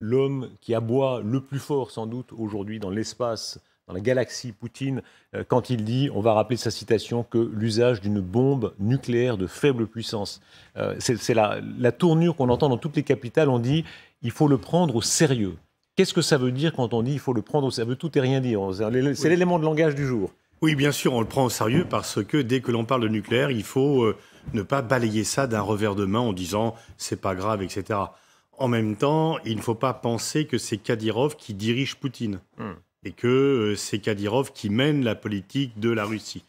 l'homme qui aboie le plus fort sans doute aujourd'hui dans l'espace, dans la galaxie Poutine, quand il dit, on va rappeler sa citation, que l'usage d'une bombe nucléaire de faible puissance, c'est la tournure qu'on entend dans toutes les capitales, on dit il faut le prendre au sérieux. Qu'est-ce que ça veut dire quand on dit il faut le prendre au sérieux? Ça veut tout et rien dire, c'est Oui. l'élément de langage du jour. Oui, bien sûr, on le prend au sérieux parce que dès que l'on parle de nucléaire, il faut ne pas balayer ça d'un revers de main en disant c'est pas grave, etc. En même temps, il ne faut pas penser que c'est Kadyrov qui dirige Poutine Hmm. et que c'est Kadyrov qui mène la politique de la Russie.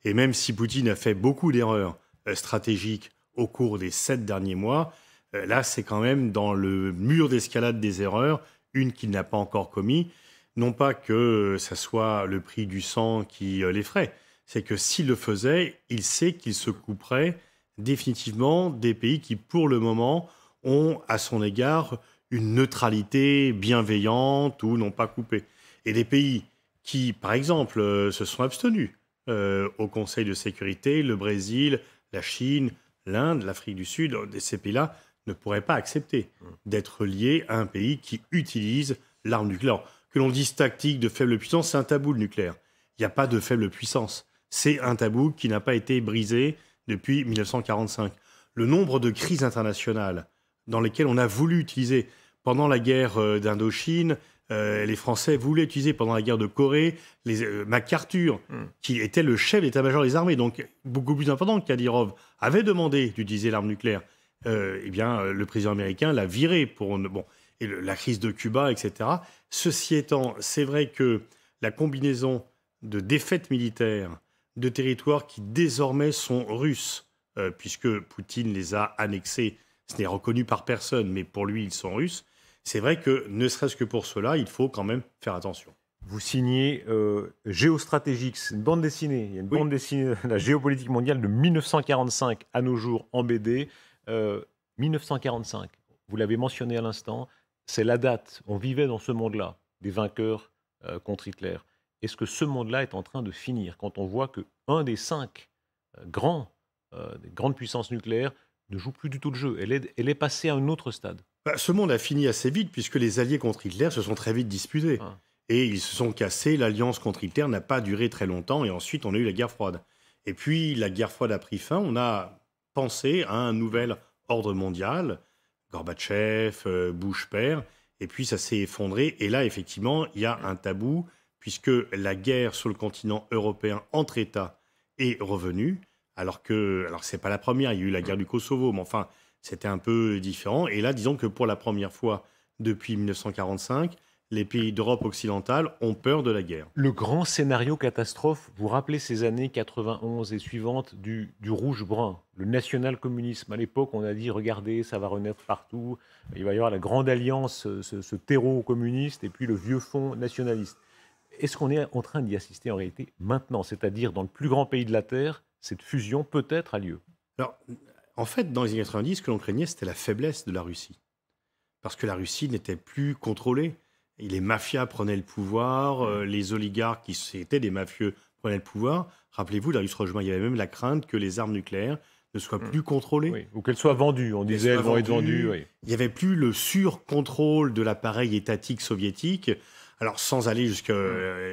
Et même si Poutine a fait beaucoup d'erreurs stratégiques au cours des 7 derniers mois, là, c'est quand même dans le mur d'escalade des erreurs, une qu'il n'a pas encore commis. Non pas que ça soit le prix du sang qui l'effraie, c'est que s'il le faisait, il sait qu'il se couperait définitivement des pays qui, pour le moment, ont à son égard une neutralité bienveillante ou n'ont pas coupé. Et des pays qui, par exemple, se sont abstenus au Conseil de sécurité, le Brésil, la Chine, l'Inde, l'Afrique du Sud, ces pays-là ne pourraient pas accepter d'être liés à un pays qui utilise l'arme nucléaire. Que l'on dise tactique de faible puissance, c'est un tabou le nucléaire. Il n'y a pas de faible puissance. C'est un tabou qui n'a pas été brisé depuis 1945. Le nombre de crises internationales dans lesquelles on a voulu utiliser pendant la guerre d'Indochine, les Français voulaient utiliser pendant la guerre de Corée, MacArthur, qui était le chef d'état-major des armées, donc beaucoup plus important que Kadyrov, avait demandé d'utiliser l'arme nucléaire. Eh bien, le président américain l'a viré pour... Bon, et la crise de Cuba, etc. Ceci étant, c'est vrai que la combinaison de défaites militaires, de territoires qui désormais sont russes, puisque Poutine les a annexés, ce n'est reconnu par personne, mais pour lui, ils sont russes, c'est vrai que, ne serait-ce que pour cela, il faut quand même faire attention. Vous signez Géostratégique, c'est une bande dessinée. Il y a une Oui, bande dessinée de la géopolitique mondiale de 1945 à nos jours en BD. 1945, vous l'avez mentionné à l'instant, c'est la date. On vivait dans ce monde-là, des vainqueurs contre Hitler. Est-ce que ce monde-là est en train de finir quand on voit que un des cinq des grandes puissances nucléaires ne joue plus du tout le jeu? Elle est passée à un autre stade. bah, ce monde a fini assez vite, puisque les alliés contre Hitler se sont très vite disputés. Hein. Et ils se sont cassés, l'alliance contre Hitler n'a pas duré très longtemps, et ensuite on a eu la guerre froide. Et puis la guerre froide a pris fin, on a pensé à un nouvel ordre mondial, Gorbatchev, Bush père, et puis ça s'est effondré, et là effectivement il y a un tabou, puisque la guerre sur le continent européen entre États est revenue, alors c'est pas la première, il y a eu la guerre du Kosovo, mais enfin c'était un peu différent, et là disons que pour la première fois depuis 1945, les pays d'Europe occidentale ont peur de la guerre. Le grand scénario catastrophe, vous rappelez ces années 91 et suivantes du rouge-brun, le national-communisme. À l'époque, on a dit, regardez, ça va renaître partout, il va y avoir la grande alliance, ce terreau communiste, et puis le vieux fond nationaliste. Est-ce qu'on est en train d'y assister en réalité maintenant? C'est-à-dire, dans le plus grand pays de la Terre, cette fusion peut-être a lieu. Alors, en fait, dans les années 90, ce que l'on craignait, c'était la faiblesse de la Russie. Parce que la Russie n'était plus contrôlée. Et les mafias prenaient le pouvoir, les oligarques qui étaient des mafieux prenaient le pouvoir. Rappelez-vous, la Russie rejoint, il y avait même la crainte que les armes nucléaires ne soient Hmm. plus contrôlées. Oui. Ou qu'elle soit vendue, on Qu'elles disait, soient elles vont être vendues. vendues. Oui. Il n'y avait plus le surcontrôle de l'appareil étatique soviétique. Alors, sans aller jusqu'à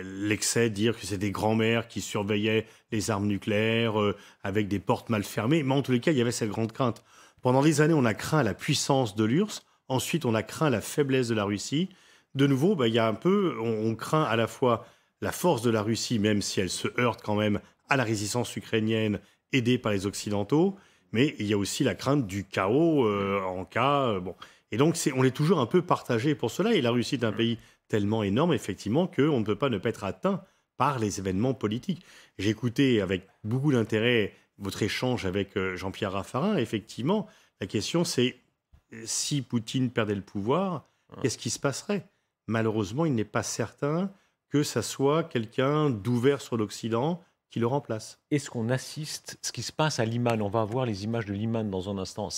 l'excès, dire que c'est des grands-mères qui surveillaient les armes nucléaires avec des portes mal fermées. Mais en tous les cas, il y avait cette grande crainte. Pendant des années, on a craint la puissance de l'URSS. Ensuite, on a craint la faiblesse de la Russie. De nouveau, bah, il y a un peu, on craint à la fois la force de la Russie, même si elle se heurte quand même à la résistance ukrainienne aidée par les Occidentaux, mais il y a aussi la crainte du chaos en cas. Bon. Et donc, on est toujours un peu partagé pour cela. Et la Russie est un pays tellement énorme, effectivement, qu'on ne peut pas ne pas être atteint par les événements politiques. J'ai écouté avec beaucoup d'intérêt votre échange avec Jean-Pierre Raffarin. Effectivement, la question, c'est si Poutine perdait le pouvoir, qu'est-ce qui se passerait? Malheureusement, il n'est pas certain que ça soit quelqu'un d'ouvert sur l'Occident qui le remplace. Est-ce qu'on assiste, ce qui se passe à Liman, on va voir les images de Liman dans un instant,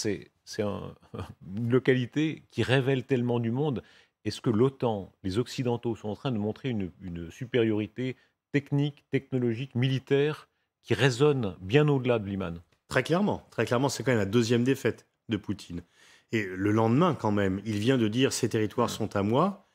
une localité qui révèle tellement du monde. Est-ce que l'OTAN, les Occidentaux sont en train de montrer une supériorité technique, technologique, militaire qui résonne bien au-delà de Liman? Très clairement, c'est quand même la deuxième défaite de Poutine. Et le lendemain, quand même, il vient de dire ces territoires sont à moi,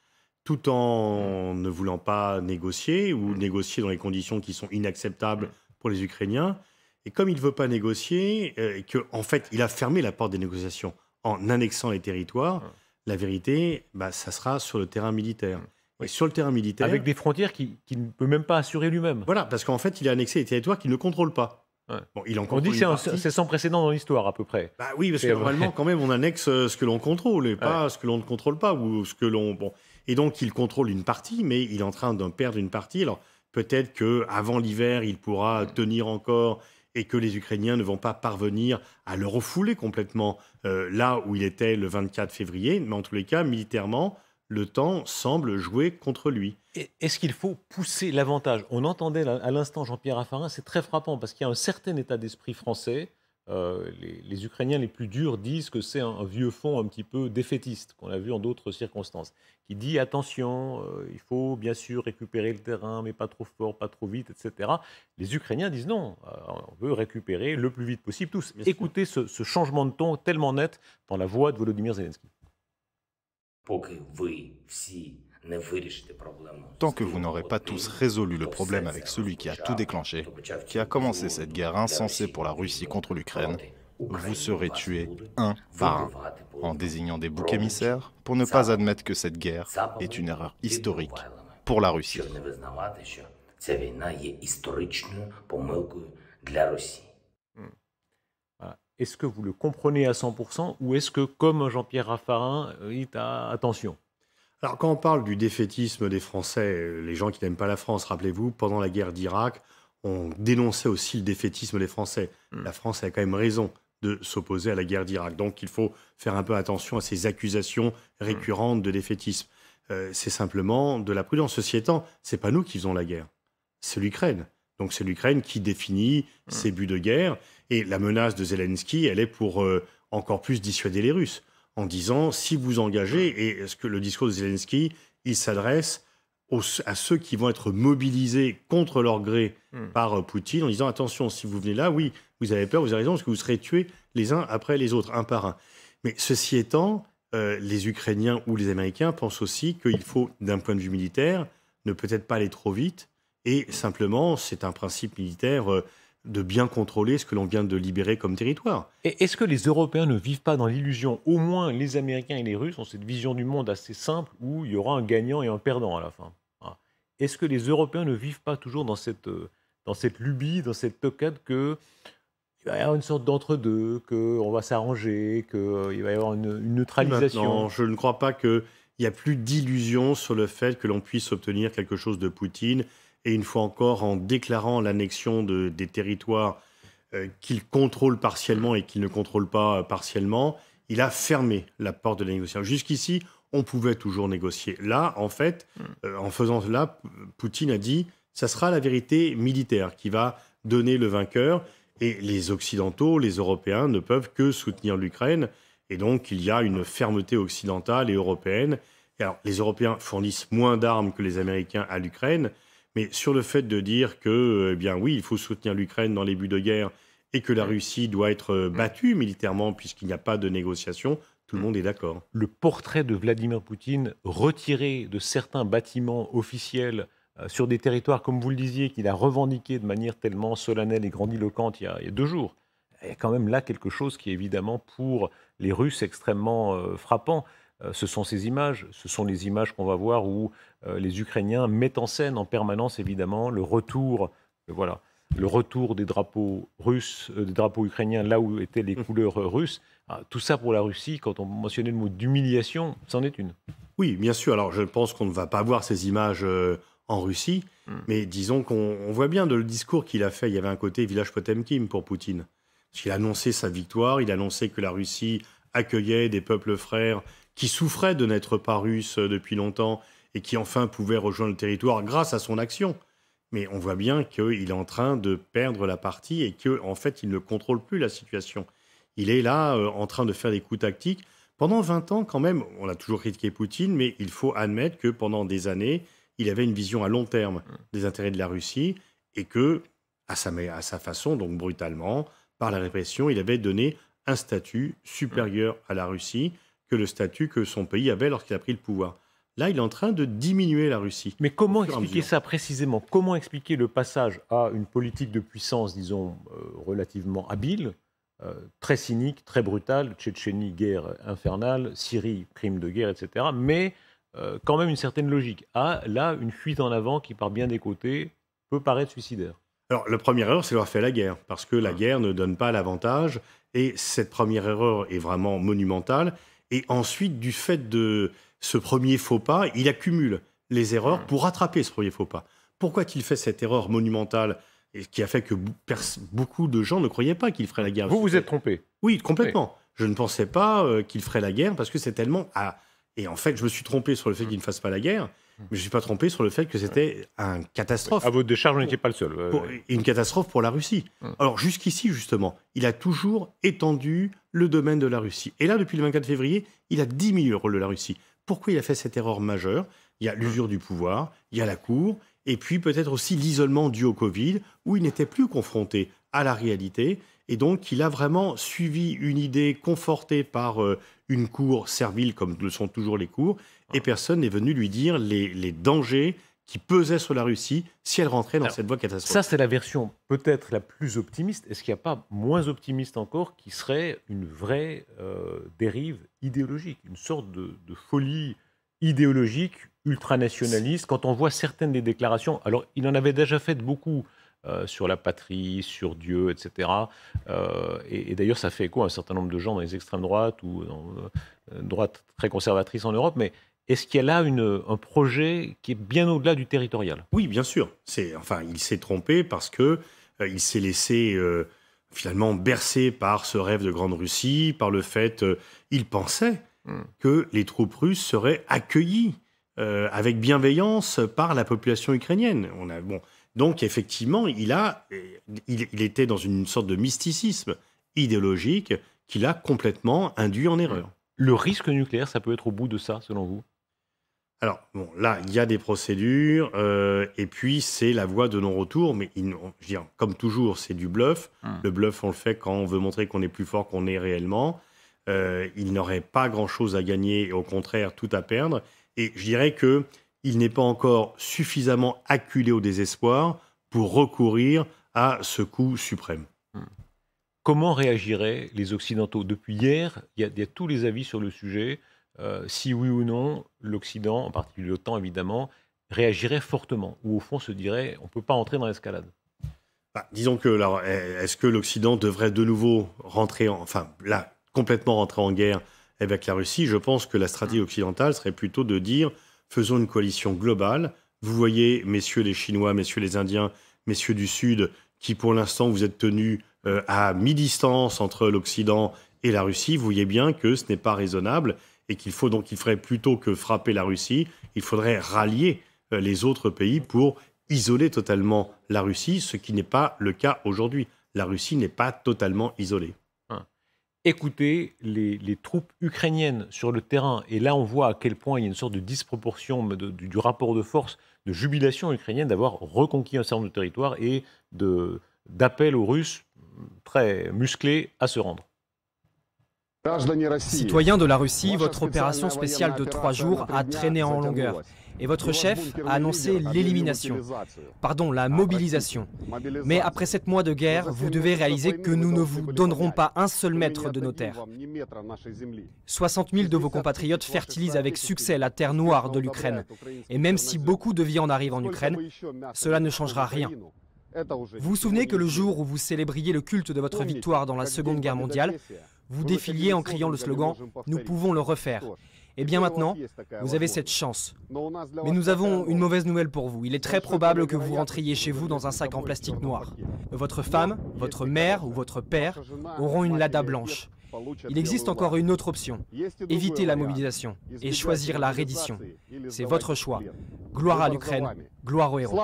tout en ne voulant pas négocier ou négocier dans les conditions qui sont inacceptables pour les Ukrainiens. Et comme il ne veut pas négocier, et qu'en fait, il a fermé la porte des négociations en annexant les territoires, la vérité, ça sera sur le terrain militaire. Et Oui. sur le terrain militaire... Avec des frontières qu'il ne peut même pas assurer lui-même. Voilà, parce qu'en fait, il a annexé les territoires qu'il ne contrôle pas. Ouais. Bon, il en On contrôle dit que une partie. c'est sans précédent dans l'histoire, à peu près. Bah oui, parce que C'est normalement, quand même, on annexe ce que l'on contrôle et pas ce que l'on ne contrôle pas ou ce que l'on... Bon. Et donc, il contrôle une partie, mais il est en train d'en perdre une partie. Alors, peut-être qu'avant l'hiver, il pourra tenir encore et que les Ukrainiens ne vont pas parvenir à le refouler complètement là où il était le 24 février. Mais en tous les cas, militairement, le temps semble jouer contre lui. Est-ce qu'il faut pousser l'avantage? On entendait à l'instant Jean-Pierre Raffarin, c'est très frappant parce qu'il y a un certain état d'esprit français. Les Ukrainiens les plus durs disent que c'est un vieux fond un petit peu défaitiste, qu'on a vu en d'autres circonstances, qui dit attention, il faut bien sûr récupérer le terrain, mais pas trop fort, pas trop vite, etc. Les Ukrainiens disent non, on veut récupérer le plus vite possible tous. Écoutez ce changement de ton tellement net dans la voix de Volodymyr Zelensky. Tant que vous n'aurez pas tous résolu le problème avec celui qui a tout déclenché, qui a commencé cette guerre insensée pour la Russie contre l'Ukraine, vous serez tués un par un, en désignant des boucs émissaires pour ne pas admettre que cette guerre est une erreur historique pour la Russie. Voilà. Est-ce que vous le comprenez à 100% ou est-ce que, comme Jean-Pierre Raffarin, il attention? Alors, quand on parle du défaitisme des Français, les gens qui n'aiment pas la France, rappelez-vous, pendant la guerre d'Irak, on dénonçait aussi le défaitisme des Français. La France a quand même raison de s'opposer à la guerre d'Irak. Donc, il faut faire un peu attention à ces accusations récurrentes de défaitisme. C'est simplement de la prudence. Ceci étant, c'est pas nous qui faisons la guerre, c'est l'Ukraine. Donc, c'est l'Ukraine qui définit ses buts de guerre. Et la menace de Zelensky, elle est pour encore plus dissuader les Russes, en disant, si vous engagez, et est-ce que le discours de Zelensky, il s'adresse à ceux qui vont être mobilisés contre leur gré par Poutine, en disant, attention, si vous venez là, oui, vous avez peur, vous avez raison, parce que vous serez tués les uns après les autres, un par un. Mais ceci étant, les Ukrainiens ou les Américains pensent aussi qu'il faut, d'un point de vue militaire, ne peut-être pas aller trop vite, et simplement, c'est un principe militaire de bien contrôler ce que l'on vient de libérer comme territoire. Et est-ce que les Européens ne vivent pas dans l'illusion, au moins les Américains et les Russes ont cette vision du monde assez simple où il y aura un gagnant et un perdant à la fin? Voilà. Est-ce que les Européens ne vivent pas toujours dans cette lubie, dans cette toquade qu'il va y avoir une sorte d'entre-deux, qu'on va s'arranger, qu'il va y avoir une neutralisation? Maintenant, je ne crois pas qu'il y a plus d'illusion sur le fait que l'on puisse obtenir quelque chose de Poutine. Et une fois encore, en déclarant l'annexion des territoires qu'il contrôle partiellement et qu'il ne contrôle pas partiellement, il a fermé la porte de la négociation. Jusqu'ici, on pouvait toujours négocier. Là, en fait, en faisant cela, Poutine a dit « ça sera la vérité militaire qui va donner le vainqueur ». Et les Occidentaux, les Européens, ne peuvent que soutenir l'Ukraine. Et donc, il y a une fermeté occidentale et européenne. Et alors, les Européens fournissent moins d'armes que les Américains à l'Ukraine. Mais sur le fait de dire que, eh bien oui, il faut soutenir l'Ukraine dans les buts de guerre et que la Russie doit être battue militairement puisqu'il n'y a pas de négociation, tout le monde est d'accord. Le portrait de Vladimir Poutine retiré de certains bâtiments officiels sur des territoires, comme vous le disiez, qu'il a revendiqué de manière tellement solennelle et grandiloquente il y a 2 jours. Il y a quand même là quelque chose qui est évidemment pour les Russes extrêmement frappant. Ce sont ces images, ce sont les images qu'on va voir où les Ukrainiens mettent en scène en permanence évidemment le retour des drapeaux russes, des drapeaux ukrainiens là où étaient les couleurs russes. Tout ça pour la Russie, quand on mentionnait le mot d'humiliation, c'en est une. Oui, bien sûr. Alors, je pense qu'on ne va pas voir ces images en Russie, mais disons qu'on voit bien de le discours qu'il a fait. Il y avait un côté village Potemkin pour Poutine. Parce qu'il a annoncé sa victoire, il a annoncé que la Russie accueillait des peuples frères qui souffraient de n'être pas russes depuis longtemps et qui enfin pouvaient rejoindre le territoire grâce à son action. Mais on voit bien qu'il est en train de perdre la partie et qu'en fait, il ne contrôle plus la situation. Il est là en train de faire des coups tactiques. Pendant 20 ans, quand même, on a toujours critiqué Poutine, mais il faut admettre que pendant des années, il avait une vision à long terme des intérêts de la Russie et que, à sa façon, donc brutalement, par la répression, il avait donné un statut supérieur à la Russie que le statut que son pays avait lorsqu'il a pris le pouvoir. Là, il est en train de diminuer la Russie. Mais comment au fur et à expliquer mesure. ça précisément? Comment expliquer le passage à une politique de puissance, disons, relativement habile, très cynique, très brutale, Tchétchénie, guerre infernale, Syrie, crime de guerre, etc., mais quand même une certaine logique. Ah, là, une fuite en avant qui, par bien des côtés, peut paraître suicidaire. Alors, la première erreur, c'est d'avoir fait la guerre, parce que la guerre ne donne pas l'avantage, et cette première erreur est vraiment monumentale. Et ensuite, du fait de ce premier faux pas, il accumule les erreurs pour rattraper ce premier faux pas. Pourquoi a-t-il fait cette erreur monumentale et qui a fait que beaucoup de gens ne croyaient pas qu'il ferait la guerre? Vous vous êtes trompé. Oui, complètement. Je ne pensais pas qu'il ferait la guerre parce que c'est tellement... Et en fait, je me suis trompé sur le fait qu'il ne fasse pas la guerre, mais je ne suis pas trompé sur le fait que c'était une catastrophe. À votre décharge, vous n'étiez pas le seul. Une catastrophe pour la Russie. Alors jusqu'ici, justement, il a toujours étendu le domaine de la Russie. Et là, depuis le 24 février, il a diminué le rôle de la Russie. Pourquoi il a fait cette erreur majeure? Il y a l'usure du pouvoir, il y a la Cour, et puis peut-être aussi l'isolement dû au Covid, où il n'était plus confronté à la réalité. Et donc, il a vraiment suivi une idée confortée par une cour servile, comme le sont toujours les cours, et personne n'est venu lui dire les dangers qui pesaient sur la Russie si elle rentrait dans cette voie catastrophique. Ça, c'est la version peut-être la plus optimiste. Est-ce qu'il n'y a pas moins optimiste encore qui serait une vraie dérive idéologique, une sorte de folie idéologique ultranationaliste? Quand on voit certaines des déclarations, alors il en avait déjà fait beaucoup sur la patrie, sur Dieu, etc. Et d'ailleurs, ça fait écho à un certain nombre de gens dans les extrêmes droites ou dans droite très conservatrice en Europe, mais est-ce qu'il y a là un projet qui est bien au-delà du territorial? Oui, bien sûr. Il s'est trompé parce que il s'est laissé finalement bercer par ce rêve de grande Russie, par le fait il pensait que les troupes russes seraient accueillies avec bienveillance par la population ukrainienne. Donc effectivement, il était dans une sorte de mysticisme idéologique qui l'a complètement induit en erreur. Le risque nucléaire, ça peut être au bout de ça, selon vous? Alors, là, il y a des procédures, et puis c'est la voie de non-retour, mais je veux dire, comme toujours, c'est du bluff. Le bluff, on le fait quand on veut montrer qu'on est plus fort qu'on est réellement. Il n'aurait pas grand-chose à gagner, et au contraire, tout à perdre. Et je dirais qu'il n'est pas encore suffisamment acculé au désespoir pour recourir à ce coup suprême. Comment réagiraient les Occidentaux? Depuis hier, il y a tous les avis sur le sujet. Si oui ou non, l'Occident, en particulier l'OTAN évidemment, réagirait fortement, ou au fond se dirait on ne peut pas entrer dans l'escalade. Disons que, alors, est-ce que l'Occident devrait de nouveau complètement rentrer en guerre avec la Russie? Je pense que la stratégie occidentale serait plutôt de dire faisons une coalition globale. Vous voyez, messieurs les Chinois, messieurs les Indiens, messieurs du Sud, qui pour l'instant vous êtes tenus à mi-distance entre l'Occident et la Russie, vous voyez bien que ce n'est pas raisonnable et qu'il faudrait plutôt que frapper la Russie, il faudrait rallier les autres pays pour isoler totalement la Russie, ce qui n'est pas le cas aujourd'hui. La Russie n'est pas totalement isolée. Écoutez les troupes ukrainiennes sur le terrain, et là on voit à quel point il y a une sorte de disproportion du rapport de force, de jubilation ukrainienne d'avoir reconquis un certain nombre de territoires et d'appel aux Russes très musclés à se rendre. Citoyens de la Russie, votre opération spéciale de 3 jours a traîné en longueur. Et votre chef a annoncé l'élimination, la mobilisation. Mais après 7 mois de guerre, vous devez réaliser que nous ne vous donnerons pas un seul mètre de nos terres. 60 000 de vos compatriotes fertilisent avec succès la terre noire de l'Ukraine. Et même si beaucoup de viande arrive en Ukraine, cela ne changera rien. Vous vous souvenez que le jour où vous célébriez le culte de votre victoire dans la Seconde Guerre mondiale, vous défiliez en criant le slogan « Nous pouvons le refaire ». Eh bien maintenant, vous avez cette chance. Mais nous avons une mauvaise nouvelle pour vous. Il est très probable que vous rentriez chez vous dans un sac en plastique noir. Votre femme, votre mère ou votre père auront une Lada blanche. Il existe encore une autre option. Éviter la mobilisation et choisir la reddition. C'est votre choix. Gloire à l'Ukraine, gloire aux héros.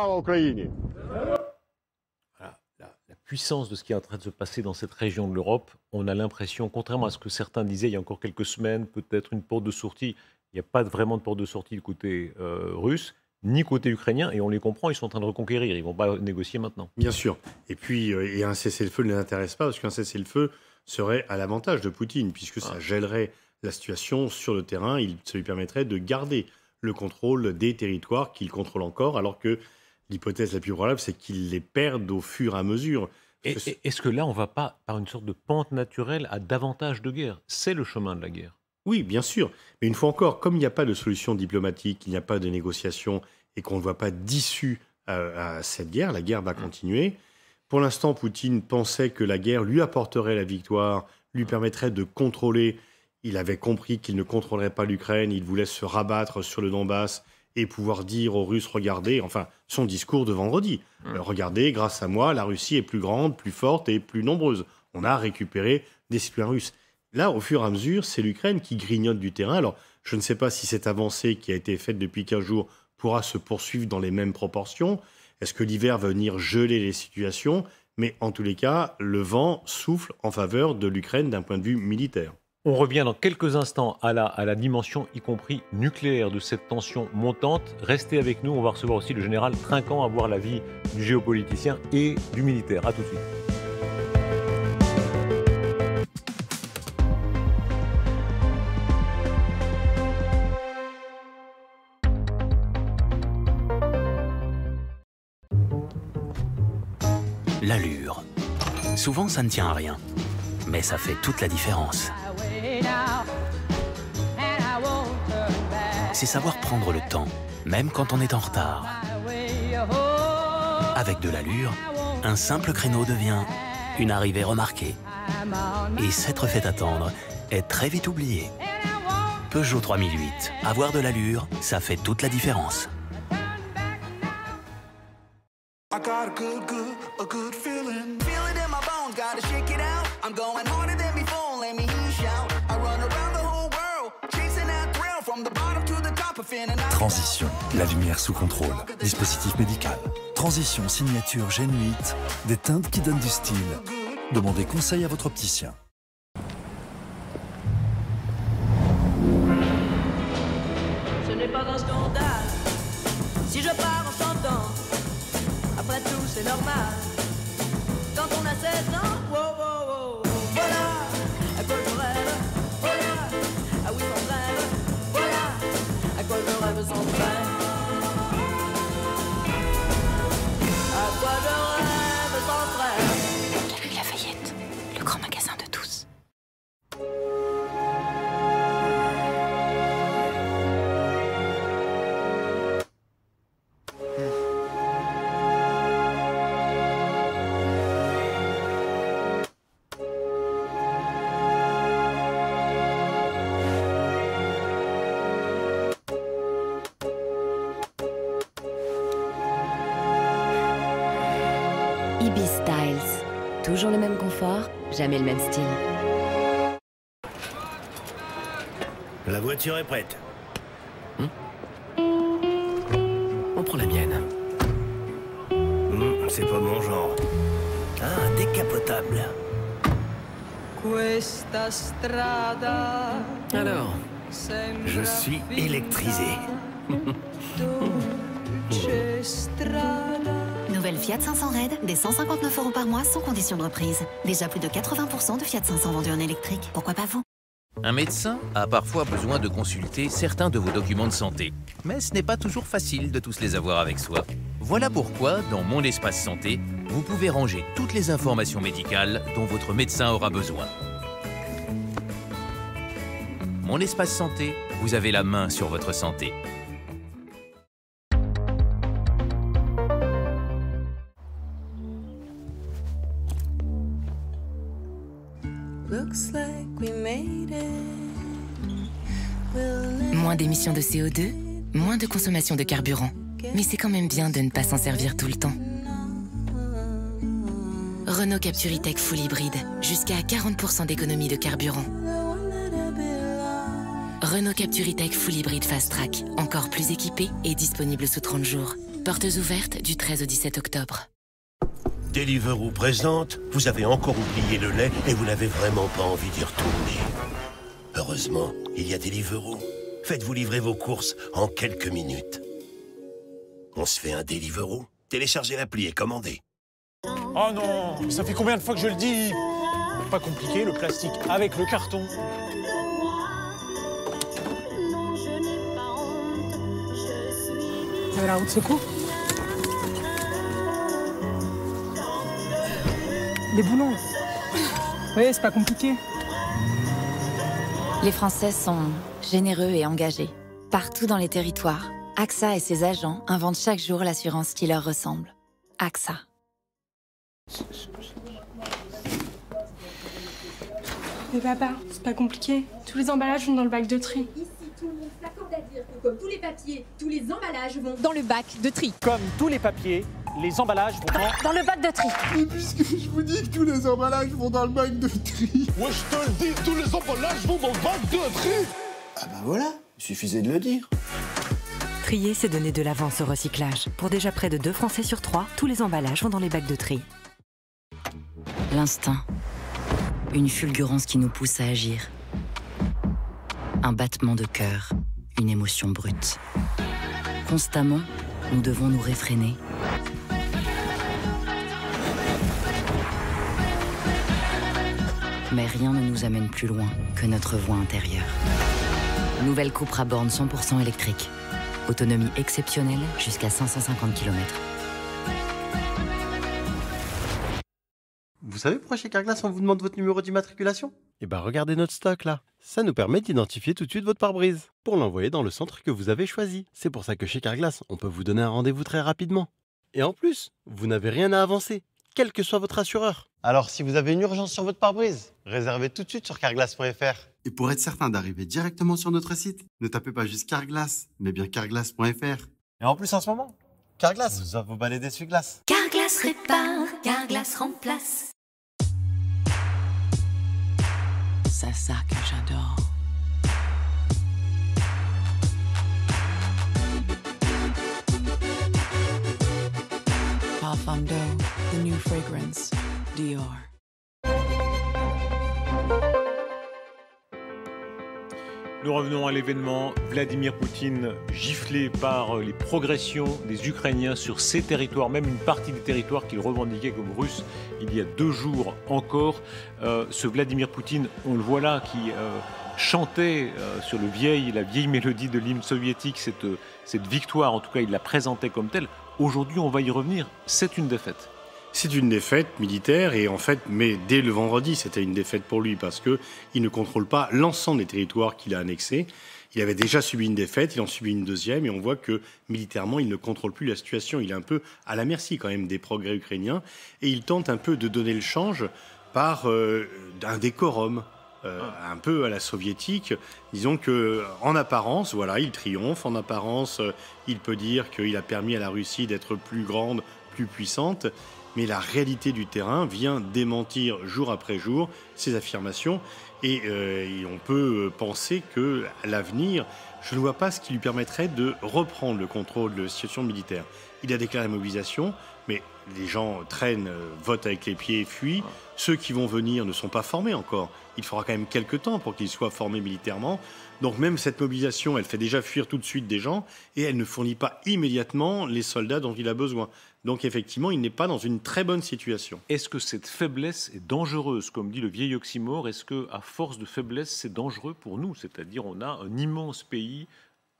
La puissance de ce qui est en train de se passer dans cette région de l'Europe, on a l'impression, contrairement à ce que certains disaient il y a encore quelques semaines, peut-être une porte de sortie, il n'y a pas vraiment de porte de sortie du côté russe, ni côté ukrainien, et on les comprend, ils sont en train de reconquérir, ils ne vont pas négocier maintenant. Bien sûr. Et puis, un cessez-le-feu ne les intéresse pas, parce qu'un cessez-le-feu serait à l'avantage de Poutine, puisque ça gèlerait la situation sur le terrain. Ça lui permettrait de garder le contrôle des territoires qu'il contrôle encore, alors que l'hypothèse la plus probable, c'est qu'il les perde au fur et à mesure. Est-ce que là, on ne va pas, par une sorte de pente naturelle, à davantage de guerre? C'est le chemin de la guerre. Oui, bien sûr. Mais une fois encore, comme il n'y a pas de solution diplomatique, il n'y a pas de négociation et qu'on ne voit pas d'issue à cette guerre, la guerre va continuer. Pour l'instant, Poutine pensait que la guerre lui apporterait la victoire, lui permettrait de contrôler. Il avait compris qu'il ne contrôlerait pas l'Ukraine, il voulait se rabattre sur le Donbass et pouvoir dire aux Russes, regardez, enfin, son discours de vendredi, regardez, grâce à moi, la Russie est plus grande, plus forte et plus nombreuse. On a récupéré des citoyens russes. Là, au fur et à mesure, c'est l'Ukraine qui grignote du terrain. Alors, je ne sais pas si cette avancée qui a été faite depuis 15 jours pourra se poursuivre dans les mêmes proportions. Est-ce que l'hiver va venir geler les situations? Mais en tous les cas, le vent souffle en faveur de l'Ukraine d'un point de vue militaire. On revient dans quelques instants à la dimension, y compris nucléaire, de cette tension montante. Restez avec nous, on va recevoir aussi le général Trinquant à voir l'avis du géopoliticien et du militaire. A tout de suite. L'allure. Souvent, ça ne tient à rien, mais ça fait toute la différence. C'est savoir prendre le temps, même quand on est en retard. Avec de l'allure, un simple créneau devient une arrivée remarquée. Et s'être fait attendre est très vite oublié. Peugeot 3008, avoir de l'allure, ça fait toute la différence. I got a good feeling. Feel it in my bones, gotta shake it out. I'm going harder than before, let me hear you shout. I run around the whole world, chasing that thrill from the bottom to the top of feeling. Transition, la lumière sous contrôle, dispositif médical. Transition signature Gen 8, des teintes qui donnent du style. Demandez conseil à votre opticien. Ce n'est pas un scandale si je pars en chantant. Après tout, c'est normal. Quand on a 16 ans, wow, wow, wow. Voilà à quoi je rêve. Voilà, ah oui, sans rêve. Voilà à quoi je rêve sans rêve. À quoi je rêve sans rêve. Galerie Lafayette, le grand magasin de tous. Ibis Styles. Toujours le même confort, jamais le même style. La voiture est prête. On prend la mienne. C'est pas mon genre. Ah, décapotable. Questa strada. Alors, je suis électrisé. Nouvelle Fiat 500 Red, des 159 € par mois sans condition de reprise. Déjà plus de 80% de Fiat 500 vendus en électrique. Pourquoi pas vous? Un médecin a parfois besoin de consulter certains de vos documents de santé. Mais ce n'est pas toujours facile de tous les avoir avec soi. Voilà pourquoi, dans Mon Espace Santé, vous pouvez ranger toutes les informations médicales dont votre médecin aura besoin. Mon Espace Santé, vous avez la main sur votre santé. Moins d'émissions de CO2, moins de consommation de carburant. Mais c'est quand même bien de ne pas s'en servir tout le temps. Renault Captur E-Tech Full Hybride, jusqu'à 40% d'économie de carburant. Renault Captur E-Tech Full Hybride Fast Track, encore plus équipé et disponible sous 30 jours. Portes ouvertes du 13 au 17 octobre. Deliveroo présente, vous avez encore oublié le lait et vous n'avez vraiment pas envie d'y retourner. Heureusement, il y a Deliveroo. Faites-vous livrer vos courses en quelques minutes. On se fait un Deliveroo. Téléchargez l'appli et commandez. Oh non, ça fait combien de fois que je le dis? Pas compliqué, le plastique avec le carton. Vous avez la roue de secours? Les boulons. Oui, c'est pas compliqué. Les Français sont généreux et engagés. Partout dans les territoires, AXA et ses agents inventent chaque jour l'assurance qui leur ressemble. AXA. Mais papa, c'est pas compliqué. Tous les emballages vont dans le bac de tri. Ici, tout le monde s'accorde à dire que comme tous les papiers, tous les emballages vont dans le bac de tri. Comme tous les papiers, les emballages vont dans le bac de tri. Mais puisque je vous dis que tous les emballages vont dans le bac de tri. Moi je te le dis, tous les emballages vont dans le bac de tri. Ah bah voilà, il suffisait de le dire. Trier, c'est donner de l'avance au recyclage. Pour déjà près de 2 Français sur 3, tous les emballages vont dans les bacs de tri. L'instinct. Une fulgurance qui nous pousse à agir. Un battement de cœur, une émotion brute. Constamment, nous devons nous réfréner. Mais rien ne nous amène plus loin que notre voix intérieure. Nouvelle Cupra Born 100% électrique. Autonomie exceptionnelle jusqu'à 550 km. Vous savez pourquoi chez Carglass on vous demande votre numéro d'immatriculation? Eh ben regardez notre stock là. Ça nous permet d'identifier tout de suite votre pare-brise pour l'envoyer dans le centre que vous avez choisi. C'est pour ça que chez Carglass, on peut vous donner un rendez-vous très rapidement. Et en plus, vous n'avez rien à avancer, quel que soit votre assureur. Alors si vous avez une urgence sur votre pare-brise, réservez tout de suite sur carglass.fr. Et pour être certain d'arriver directement sur notre site, ne tapez pas juste Carglass, mais bien carglass.fr. Et en plus en ce moment, Carglass vous offre vos balais d'essuie-glace. Carglass répare, Carglass remplace. C'est ça que j'adore. Parfum d'eau, the new fragrance, Dior. Nous revenons à l'événement. Vladimir Poutine giflé par les progressions des Ukrainiens sur ces territoires, même une partie des territoires qu'il revendiquait comme russes il y a 2 jours encore. Ce Vladimir Poutine, on le voit là, qui chantait sur la vieille mélodie de l'hymne soviétique, cette victoire, en tout cas il la présentait comme telle. Aujourd'hui, on va y revenir, c'est une défaite. C'est une défaite militaire et en fait, mais dès le vendredi, c'était une défaite pour lui parce qu'il ne contrôle pas l'ensemble des territoires qu'il a annexés. Il avait déjà subi une défaite, il en subit une deuxième et on voit que militairement, il ne contrôle plus la situation. Il est un peu à la merci quand même des progrès ukrainiens et il tente un peu de donner le change par un décorum. Un peu à la soviétique, disons que en apparence, voilà, il triomphe. En apparence, il peut dire qu'il a permis à la Russie d'être plus grande, plus puissante. Mais la réalité du terrain vient démentir jour après jour ces affirmations. Et on peut penser que à l'avenir, je ne vois pas ce qui lui permettrait de reprendre le contrôle de la situation militaire. Il a déclaré la mobilisation, mais les gens traînent, votent avec les pieds et fuient. Ceux qui vont venir ne sont pas formés encore. Il faudra quand même quelques temps pour qu'ils soient formés militairement. Donc même cette mobilisation, elle fait déjà fuir tout de suite des gens et elle ne fournit pas immédiatement les soldats dont il a besoin. Donc effectivement, il n'est pas dans une très bonne situation. Est-ce que cette faiblesse est dangereuse, comme dit le vieil oxymore? Est-ce qu'à force de faiblesse, c'est dangereux pour nous? C'est-à-dire on a un immense pays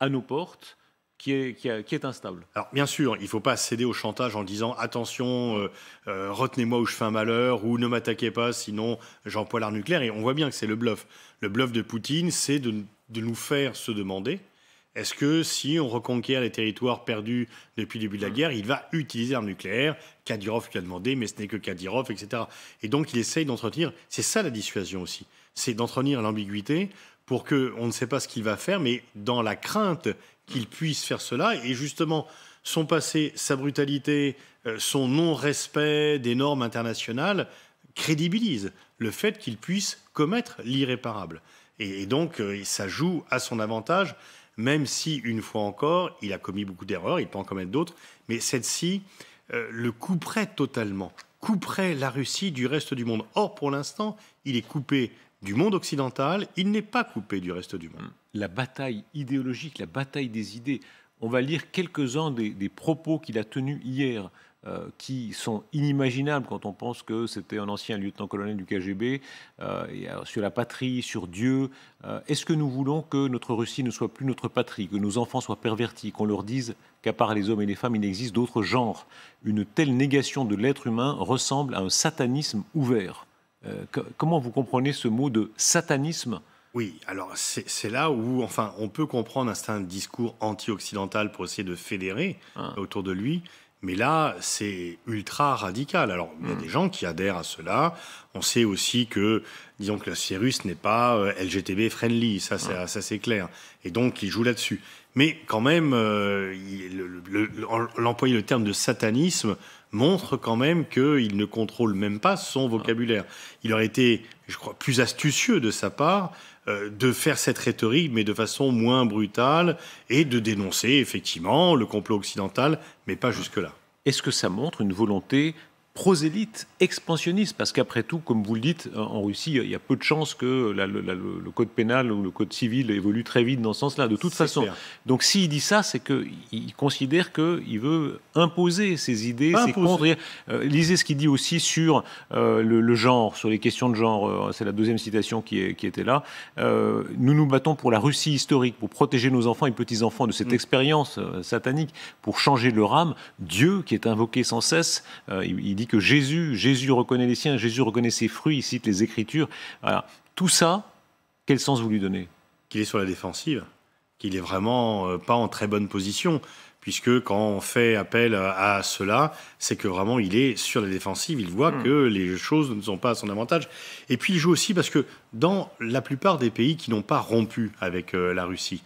à nos portes qui est instable. Alors bien sûr, il ne faut pas céder au chantage en disant « attention, retenez-moi ou je fais un malheur » ou « ne m'attaquez pas, sinon j'emploie l'arme nucléaire ». Et on voit bien que c'est le bluff. Le bluff de Poutine, c'est de nous faire se demander est-ce que si on reconquiert les territoires perdus depuis le début de la guerre, il va utiliser l'arme nucléaire? Kadyrov lui a demandé, mais ce n'est que Kadyrov, etc. Et donc il essaye d'entretenir, c'est ça la dissuasion aussi, c'est d'entretenir l'ambiguïté pour qu'on ne sait pas ce qu'il va faire, mais dans la crainte qu'il puisse faire cela. Et justement, son passé, sa brutalité, son non-respect des normes internationales crédibilisent le fait qu'il puisse commettre l'irréparable. Et donc, ça joue à son avantage, même si, une fois encore, il a commis beaucoup d'erreurs, il peut en commettre d'autres, mais celle-ci le couperait totalement, couperait la Russie du reste du monde. Or, pour l'instant, il est coupé du monde occidental, il n'est pas coupé du reste du monde. La bataille idéologique, la bataille des idées. On va lire quelques-uns des propos qu'il a tenus hier qui sont inimaginables quand on pense que c'était un ancien lieutenant-colonel du KGB, sur la patrie, sur Dieu. Est-ce que nous voulons que notre Russie ne soit plus notre patrie, que nos enfants soient pervertis, qu'on leur dise qu'à part les hommes et les femmes, il n'existe d'autres genres? Une telle négation de l'être humain ressemble à un satanisme ouvert. Comment vous comprenez ce mot de satanisme? Oui, alors c'est là où, enfin, on peut comprendre un discours anti-occidental pour essayer de fédérer autour de lui, mais là, c'est ultra radical. Alors, il y a des gens qui adhèrent à cela. On sait aussi que, disons que la Russie russe n'est pas LGTB friendly, ça c'est clair. Et donc, il joue là-dessus. Mais quand même, l'employer le terme de satanisme montre quand même qu'il ne contrôle même pas son vocabulaire. Il aurait été, je crois, plus astucieux de sa part de faire cette rhétorique, mais de façon moins brutale, et de dénoncer effectivement le complot occidental, mais pas jusque-là. Est-ce que ça montre une volonté prosélyte, expansionniste? Parce qu'après tout, comme vous le dites, en Russie, il y a peu de chances que le code pénal ou le code civil évolue très vite dans ce sens-là, de toute façon. Clair. Donc s'il dit ça, c'est qu'il considère qu'il veut imposer ses idées, ses contre. Lisez ce qu'il dit aussi sur le genre, sur les questions de genre. C'est la deuxième citation qui était là. Nous nous battons pour la Russie historique, pour protéger nos enfants et petits-enfants de cette expérience satanique, pour changer leur âme. Dieu, qui est invoqué sans cesse, il dit que Jésus reconnaît les siens, Jésus reconnaît ses fruits, il cite les Écritures. Voilà. Tout ça, quel sens vous lui donnez? Qu'il est sur la défensive, qu'il est vraiment pas en très bonne position, puisque quand on fait appel à cela, c'est que vraiment il est sur la défensive, il voit que les choses ne sont pas à son avantage. Et puis il joue aussi parce que dans la plupart des pays qui n'ont pas rompu avec la Russie,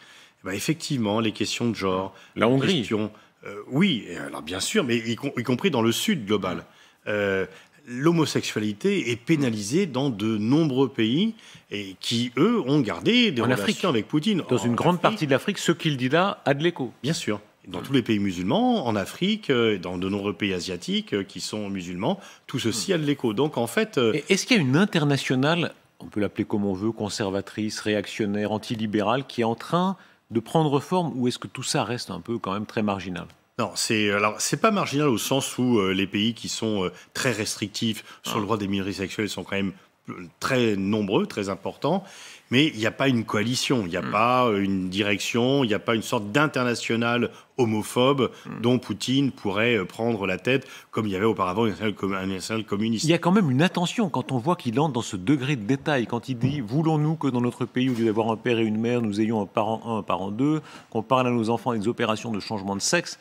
effectivement, les questions de genre, la Hongrie, oui, alors bien sûr, mais y compris dans le Sud global. L'homosexualité est pénalisée dans de nombreux pays et qui, eux, ont gardé des relations avec Poutine. Dans une grande partie de l'Afrique, ce qu'il dit là a de l'écho. Bien sûr. Dans tous les pays musulmans, en Afrique, dans de nombreux pays asiatiques qui sont musulmans, tout ceci a de l'écho. Donc en fait... Est-ce qu'il y a une internationale, on peut l'appeler comme on veut, conservatrice, réactionnaire, antilibérale, qui est en train de prendre forme, ou est-ce que tout ça reste un peu quand même très marginal? Non, c'est pas marginal au sens où les pays qui sont très restrictifs sur le droit des minorités sexuelles sont quand même très nombreux, très importants, mais il n'y a pas une coalition, il n'y a pas une direction, il n'y a pas une sorte d'internationale homophobe dont Poutine pourrait prendre la tête, comme il y avait auparavant un national communiste. Il y a quand même une attention quand on voit qu'il entre dans ce degré de détail, quand il dit « Voulons-nous que dans notre pays, au lieu d'avoir un père et une mère, nous ayons un parent 1, un parent 2 », qu'on parle à nos enfants des opérations de changement de sexe,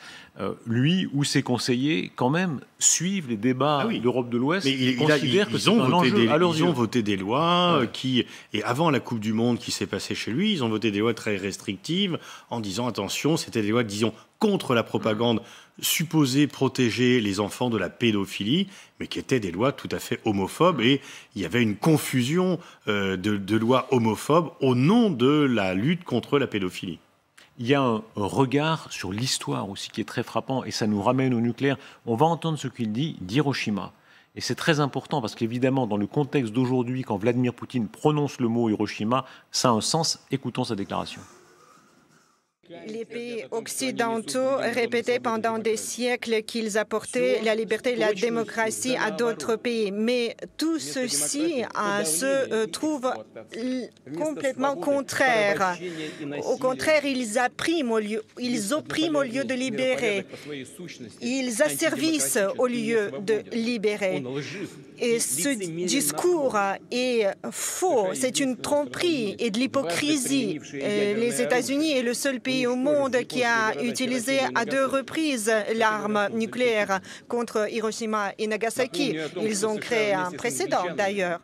lui ou ses conseillers, quand même, suivent les débats d'Europe de l'Ouest, ils considèrent que c'est un enjeu à leurs yeux. Ils ont voté des lois qui, et avant la Coupe du Monde qui s'est passée chez lui, ils ont voté des lois très restrictives en disant attention, c'était des lois, disons, contre la propagande supposée protéger les enfants de la pédophilie, mais qui étaient des lois tout à fait homophobes, et il y avait une confusion de lois homophobes au nom de la lutte contre la pédophilie. Il y a un regard sur l'histoire aussi qui est très frappant, et ça nous ramène au nucléaire. On va entendre ce qu'il dit d'Hiroshima. Et c'est très important parce qu'évidemment, dans le contexte d'aujourd'hui, quand Vladimir Poutine prononce le mot Hiroshima, ça a un sens. Écoutons sa déclaration. Les pays occidentaux répétaient pendant des siècles qu'ils apportaient la liberté et la démocratie à d'autres pays. Mais tout ceci se trouve complètement contraire. Au contraire, ils oppriment au lieu de libérer. Ils asservissent au lieu de libérer. Et ce discours est faux. C'est une tromperie et de l'hypocrisie. Les États-Unis est le seul pays au monde qui a utilisé à 2 reprises l'arme nucléaire contre Hiroshima et Nagasaki. Ils ont créé un précédent, d'ailleurs.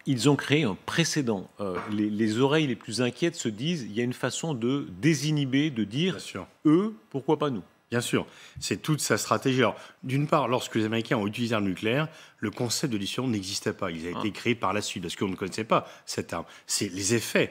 Ils ont créé un précédent. Les oreilles les plus inquiètes se disent il y a une façon de désinhiber, de dire eux, pourquoi pas nous? Bien sûr, c'est toute sa stratégie. Alors, d'une part, lorsque les Américains ont utilisé l'arme nucléaire, le concept de dissuasion n'existait pas. Il a été créé par la suite, parce qu'on ne connaissait pas cette arme. C'est les effets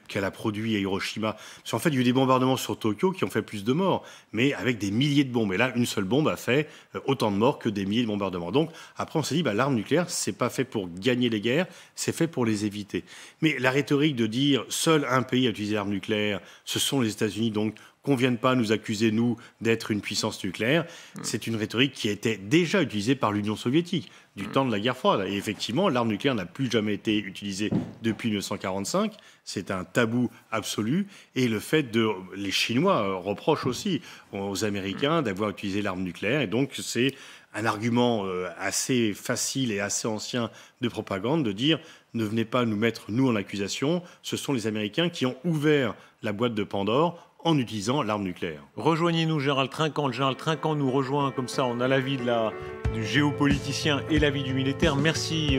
qu'elle a produit à Hiroshima. Parce qu'en fait, il y a eu des bombardements sur Tokyo qui ont fait plus de morts, mais avec des milliers de bombes. Et là, une seule bombe a fait autant de morts que des milliers de bombardements. Donc, après, on s'est dit, l'arme nucléaire, c'est pas fait pour gagner les guerres, c'est fait pour les éviter. Mais la rhétorique de dire seul un pays a utilisé l'arme nucléaire, ce sont les États-Unis, donc qu'on ne vienne pas nous accuser, nous, d'être une puissance nucléaire. C'est une rhétorique qui était déjà utilisée par l'Union soviétique du temps de la guerre froide. Et effectivement, l'arme nucléaire n'a plus jamais été utilisée depuis 1945. C'est un tabou absolu. Et le fait les Chinois reprochent aussi aux Américains d'avoir utilisé l'arme nucléaire. Et donc, c'est un argument assez facile et assez ancien de propagande de dire ne venez pas nous mettre, nous, en accusation. Ce sont les Américains qui ont ouvert la boîte de Pandore en utilisant l'arme nucléaire. Rejoignez-nous, Gérald Trinquant. Le Gérald Trinquant nous rejoint, comme ça on a l'avis du géopoliticien et l'avis du militaire. Merci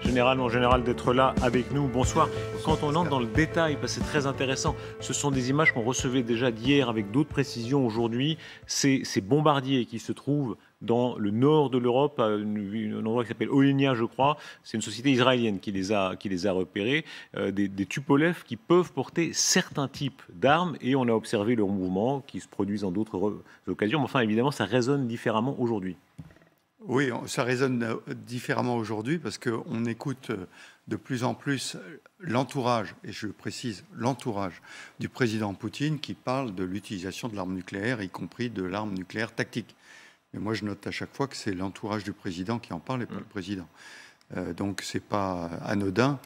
en général d'être là avec nous. Bonsoir. Quand on entre dans le détail, parce que c'est très intéressant, ce sont des images qu'on recevait déjà d'hier avec d'autres précisions aujourd'hui. Ces bombardiers qui se trouvent dans le nord de l'Europe, à un endroit qui s'appelle Olynia, je crois. C'est une société israélienne qui les a repérés. Des Tupolev qui peuvent porter certains types d'armes et on a observé leurs mouvements qui se produisent en d'autres occasions. Mais enfin, évidemment, ça résonne différemment aujourd'hui. Oui, ça résonne différemment aujourd'hui parce qu'on écoute de plus en plus l'entourage, et je précise l'entourage du président Poutine qui parle de l'utilisation de l'arme nucléaire, y compris de l'arme nucléaire tactique. Mais moi, je note à chaque fois que c'est l'entourage du président qui en parle et pas le président. Donc, c'est pas anodin.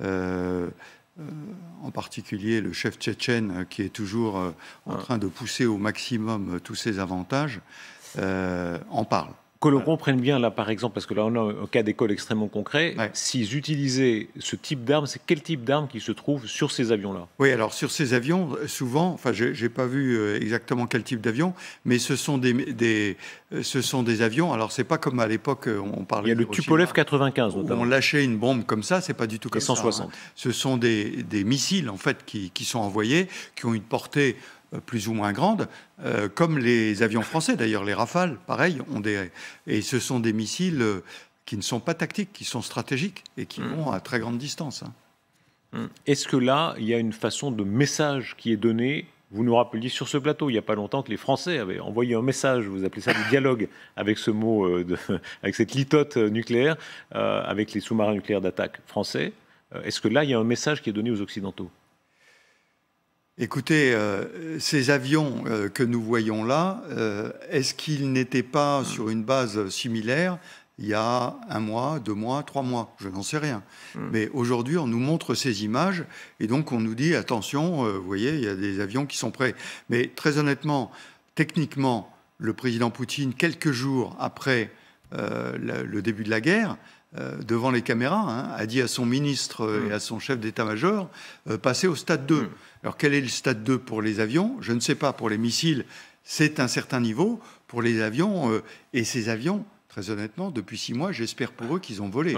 En particulier, le chef tchétchène qui est toujours en train de pousser au maximum tous ses avantages en parle. Que l'on comprenne bien, là, par exemple, parce que là, on a un cas d'école extrêmement concret, s'ils utilisaient ce type d'armes, c'est quel type d'armes qui se trouve sur ces avions-là? Oui, alors sur ces avions, souvent, enfin, j'ai pas vu exactement quel type d'avion, mais ce sont des avions, alors c'est pas comme à l'époque, on parlait... Il y a le Tupolev 95, notamment. On lâchait une bombe comme ça, c'est pas du tout comme 160. ça. Hein. Ce sont des missiles, en fait, qui sont envoyés, qui ont une portée plus ou moins grande, comme les avions français. D'ailleurs, les Rafales, pareil, et ce sont des missiles qui ne sont pas tactiques, qui sont stratégiques et qui vont à très grande distance. Hein. Est-ce que là, il y a une façon de message qui est donnée? Vous nous rappeliez sur ce plateau, il n'y a pas longtemps, que les Français avaient envoyé un message, vous appelez ça du dialogue, avec ce mot, avec cette litote nucléaire, avec les sous-marins nucléaires d'attaque français. Est-ce que là, il y a un message qui est donné aux Occidentaux? Écoutez, ces avions que nous voyons là, est-ce qu'ils n'étaient pas sur une base similaire il y a 1 mois, 2 mois, 3 mois? Je n'en sais rien. Mais aujourd'hui, on nous montre ces images et donc on nous dit, attention, vous voyez, il y a des avions qui sont prêts. Mais très honnêtement, techniquement, le président Poutine, quelques jours après le début de la guerre, devant les caméras, a dit à son ministre et à son chef d'état-major, passez au stade 2. Alors quel est le stade 2 pour les avions? Je ne sais pas. Pour les missiles, c'est un certain niveau. Pour les avions, et ces avions, très honnêtement, depuis 6 mois, j'espère pour eux qu'ils ont volé.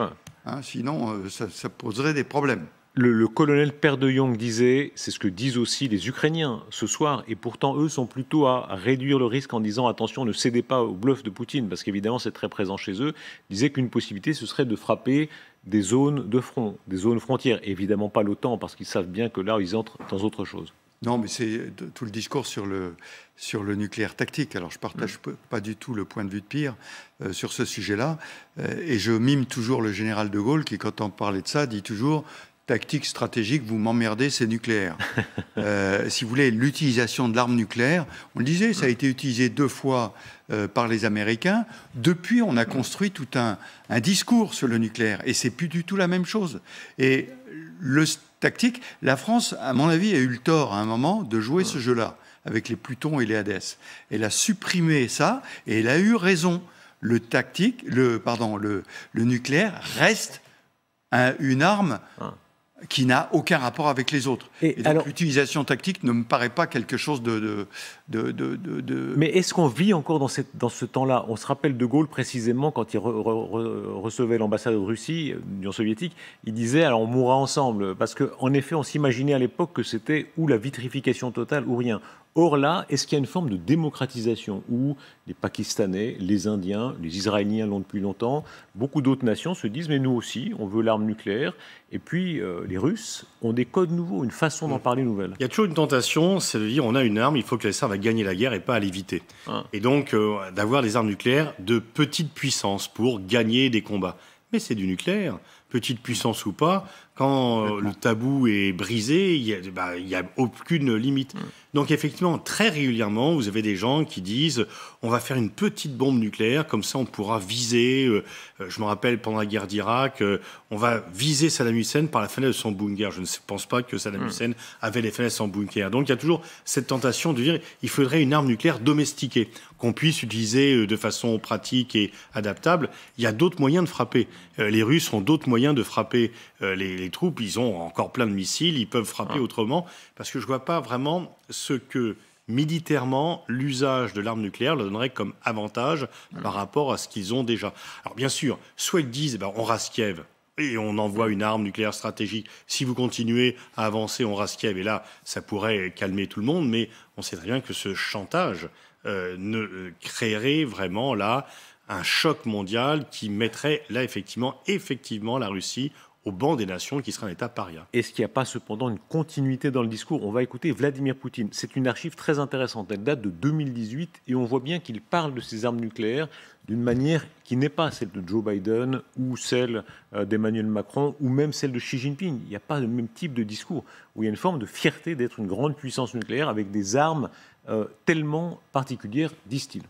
Sinon, ça poserait des problèmes. Le colonel Père de Jong disait, c'est ce que disent aussi les Ukrainiens ce soir, et pourtant eux sont plutôt à réduire le risque en disant attention, ne cédez pas au bluff de Poutine, parce qu'évidemment c'est très présent chez eux, disaient qu'une possibilité ce serait de frapper des zones de front, des zones frontières, évidemment pas l'OTAN, parce qu'ils savent bien que là ils entrent dans autre chose. Non, mais c'est tout le discours sur le nucléaire tactique. Alors, je ne partage pas du tout le point de vue de Pierre sur ce sujet-là. Et je mime toujours le général de Gaulle qui, quand on parlait de ça, dit toujours « tactique stratégique, vous m'emmerdez, c'est nucléaire ». Si vous voulez, l'utilisation de l'arme nucléaire, on le disait, ça a été utilisé 2 fois par les Américains. Depuis, on a construit tout un discours sur le nucléaire. Et c'est plus du tout la même chose. Et le tactique, la France, à mon avis, a eu le tort à un moment de jouer ce jeu-là avec les Pluton et les Hadès. Elle a supprimé ça et elle a eu raison. Le nucléaire reste une arme qui n'a aucun rapport avec les autres. Et donc l'utilisation tactique ne me paraît pas quelque chose de... Mais est-ce qu'on vit encore dans ce temps-là? On se rappelle de Gaulle précisément quand il recevait l'ambassadeur de Russie, l'Union soviétique, il disait alors on mourra ensemble, parce qu'en effet on s'imaginait à l'époque que c'était ou la vitrification totale ou rien. Or là, est-ce qu'il y a une forme de démocratisation où les Pakistanais, les Indiens, les Israéliens l'ont depuis longtemps, beaucoup d'autres nations se disent mais nous aussi, on veut l'arme nucléaire, et puis les Russes ont des codes nouveaux, une façon d'en parler nouvelle. Il y a toujours une tentation, c'est de dire on a une arme, il faut qu'elle serve à gagner la guerre et pas à l'éviter. Et donc d'avoir des armes nucléaires de petite puissance pour gagner des combats. Mais c'est du nucléaire, petite puissance ou pas. Quand le tabou est brisé, il n'y a aucune limite. Donc effectivement, très régulièrement, vous avez des gens qui disent on va faire une petite bombe nucléaire, comme ça on pourra viser, je me rappelle pendant la guerre d'Irak, on va viser Saddam Hussein par la fenêtre de son bunker. Je ne pense pas que Saddam Hussein avait les fenêtres de son bunker. Donc il y a toujours cette tentation de dire il faudrait une arme nucléaire domestiquée, qu'on puisse utiliser de façon pratique et adaptable. Il y a d'autres moyens de frapper. Les Russes ont d'autres moyens de frapper les troupes. Ils ont encore plein de missiles, ils peuvent frapper autrement, parce que je ne vois pas vraiment ce que militairement l'usage de l'arme nucléaire leur donnerait comme avantage par rapport à ce qu'ils ont déjà. Alors bien sûr, soit ils disent on rase Kiev et on envoie une arme nucléaire stratégique. Si vous continuez à avancer, on rase Kiev, et là, ça pourrait calmer tout le monde, mais on sait très bien que ce chantage ne créerait vraiment là un choc mondial qui mettrait là effectivement la Russie au banc des nations, qui serait un État paria. Est-ce qu'il n'y a pas cependant une continuité dans le discours? On va écouter Vladimir Poutine. C'est une archive très intéressante. Elle date de 2018 et on voit bien qu'il parle de ces armes nucléaires d'une manière qui n'est pas celle de Joe Biden ou celle d'Emmanuel Macron ou même celle de Xi Jinping. Il n'y a pas le même type de discours où il y a une forme de fierté d'être une grande puissance nucléaire avec des armes tellement particulières, disent-ils.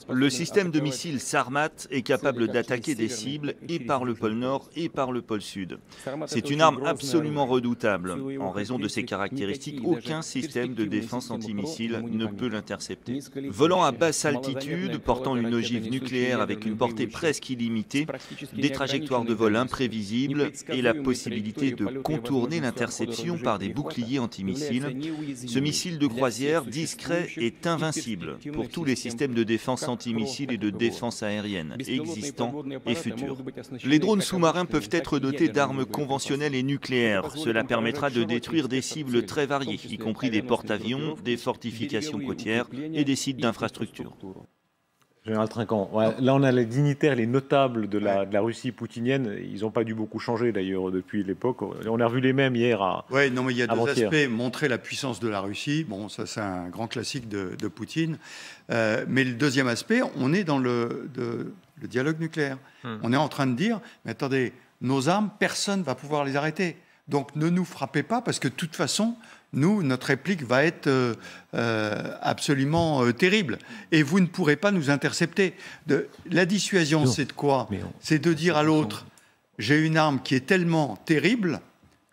Le système de missiles Sarmat est capable d'attaquer des cibles et par le pôle Nord et par le pôle Sud. C'est une arme absolument redoutable. En raison de ses caractéristiques, aucun système de défense antimissile ne peut l'intercepter. Volant à basse altitude, portant une ogive nucléaire avec une portée presque illimitée, des trajectoires de vol imprévisibles et la possibilité de contourner l'interception par des boucliers antimissiles, ce missile de croisière discret est invincible pour tous les systèmes de défense antimissiles et de défense aérienne existants et futurs. Les drones sous-marins peuvent être dotés d'armes conventionnelles et nucléaires. Cela permettra de détruire des cibles très variées, y compris des porte-avions, des fortifications côtières et des sites d'infrastructures. Général Trinquant, là on a les dignitaires, les notables de la Russie poutinienne. Ils n'ont pas dû beaucoup changer d'ailleurs depuis l'époque. On a revu les mêmes hier à Oui, non, mais il y a deux aspects. Montrer la puissance de la Russie, bon, ça c'est un grand classique de Poutine. Mais le deuxième aspect, on est dans le dialogue nucléaire. On est en train de dire, mais attendez, nos armes, personne ne va pouvoir les arrêter. Donc ne nous frappez pas, parce que de toute façon, nous, notre réplique va être absolument terrible. Et vous ne pourrez pas nous intercepter. La dissuasion, c'est de quoi? C'est de dire à l'autre, j'ai une arme qui est tellement terrible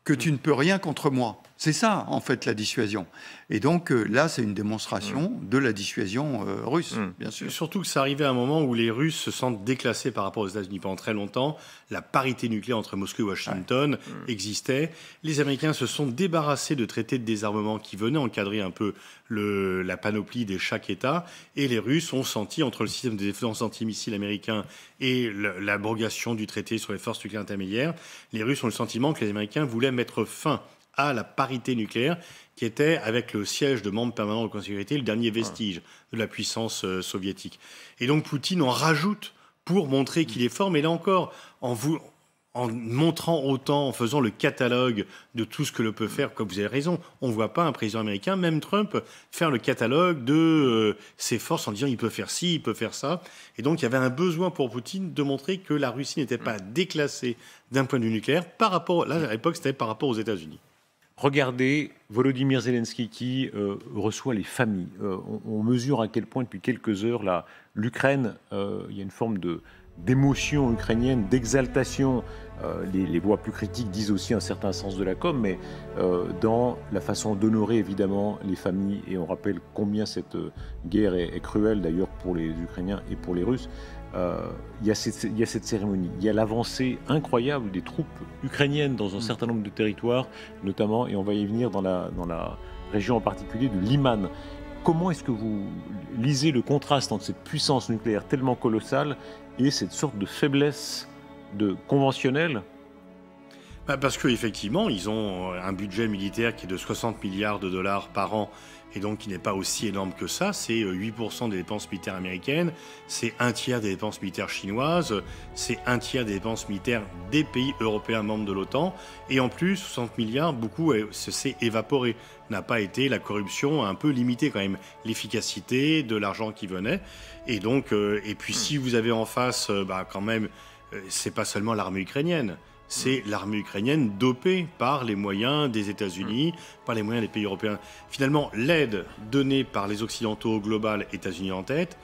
que tu ne peux rien contre moi. C'est ça, en fait, la dissuasion. Et donc, là, c'est une démonstration de la dissuasion russe, bien sûr. Surtout que ça arrivait à un moment où les Russes se sentent déclassés par rapport aux États-Unis. Pendant très longtemps, la parité nucléaire entre Moscou et Washington existait. Les Américains se sont débarrassés de traités de désarmement qui venaient encadrer un peu la panoplie de chaque État. Et les Russes ont senti, entre le système de défense antimissile américain et l'abrogation du traité sur les forces nucléaires intermédiaires, les Russes ont le sentiment que les Américains voulaient mettre fin à la parité nucléaire, qui était, avec le siège de membre permanent de Conseil de sécurité, le dernier vestige de la puissance soviétique. Et donc Poutine en rajoute pour montrer qu'il est fort, mais là encore, en montrant autant, en faisant le catalogue de tout ce que l'on peut faire, comme vous avez raison, on ne voit pas un président américain, même Trump, faire le catalogue de ses forces en disant il peut faire ci, il peut faire ça. Et donc il y avait un besoin pour Poutine de montrer que la Russie n'était pas déclassée d'un point de vue nucléaire par rapport, là à l'époque c'était par rapport aux États-Unis. Regardez Volodymyr Zelensky qui reçoit les familles. On mesure à quel point depuis quelques heures l'Ukraine, il y a une forme d'émotion ukrainienne, d'exaltation. Les voix plus critiques disent aussi un certain sens de la com, mais dans la façon d'honorer évidemment les familles. Et on rappelle combien cette guerre est cruelle d'ailleurs pour les Ukrainiens et pour les Russes. Il y a cette cérémonie, il y a l'avancée incroyable des troupes ukrainiennes dans un certain nombre de territoires, notamment, et on va y venir dans la région en particulier de Liman. Comment est-ce que vous lisez le contraste entre cette puissance nucléaire tellement colossale et cette sorte de faiblesse conventionnelle? Parce qu'effectivement, ils ont un budget militaire qui est de 60 milliards de dollars par an, et donc qui n'est pas aussi énorme que ça. C'est 8% des dépenses militaires américaines, c'est un tiers des dépenses militaires chinoises, c'est un tiers des dépenses militaires des pays européens membres de l'OTAN, et en plus, 60 milliards, beaucoup s'est évaporé. N'a pas été, la corruption a un peu limité quand même l'efficacité de l'argent qui venait. Et donc, et puis si vous avez en face, quand même, c'est pas seulement l'armée ukrainienne. c'est l'armée ukrainienne dopée par les moyens des États-Unis, par les moyens des pays européens. Finalement, l'aide donnée par les Occidentaux globale, États-Unis en tête,